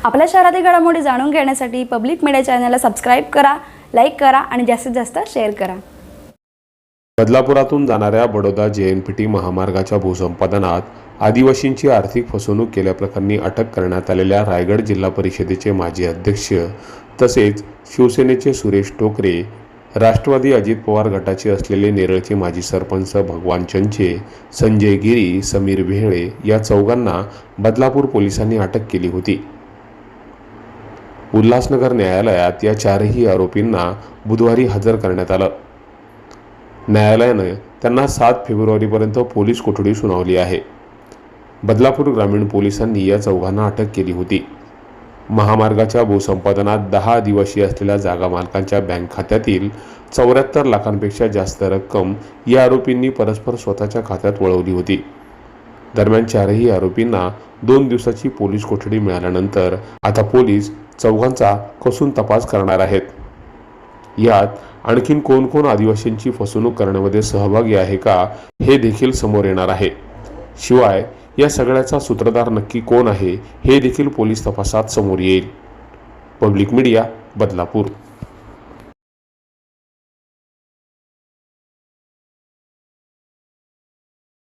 आपल्या शहरातील घडामोडी जाणून घेण्यासाठी पब्लिक मीडिया चॅनलला सबस्क्राईब करा, लाईक करा आणि जास्तीत जास्त शेअर करा। बदलापुरातून जाणाऱ्या बडोदा JNPT महामार्गाच्या भूसंपादनात आदिवासींची आर्थिक फसवणूक केल्याप्रकरणी अटक करण्यात आलेल्या रायगड जिल्हा परिषदेचे माजी अध्यक्ष तसेच शिवसेनेचे सुरेश टोकरे, राष्ट्रवादी अजित पवार गटाचे असलेले नेरळचे माजी सरपंच भगवान चंचे, संजय गिरी, समीर भेळे या चौघांना बदलापूर पोलिसांनी अटक केली होती। उल्हासनगर न्यायालयात या चारही आरोपींना बुधवारी हजर करण्यात आलं। न्यायालयाने त्यांना 7 फेब्रुवारीपर्यंत पोलीस कोठडी सुनावली आहे। बदलापूर ग्रामीण पोलिसांनी या चौघांना अटक केली होती। महामार्गाच्या भूसंपादनात 10 आदिवासी असलेल्या जागा मालकांच्या बँक खात्यातील 74 लाखांपेक्षा जास्त रक्कम या आरोपींनी परस्पर स्वतःच्या खात्यात वळवली होती। दरम्यान चारही आरोपींना 2 दिवसाची पोलीस कोठडी मिळाल्यानंतर आता पोलीस चौघांचा कसून तपास करणार आहेत। यात आणखीन कोण कोण आदिवासींची फसवणूक करण्यामध्ये सहभागी आहे का हे देखील समोर येणार आहे। शिवाय या सगळ्याचा सूत्रधार नक्की कोण आहे हे देखील पोलीस तपासात समोर येईल। Public media, Badlapur.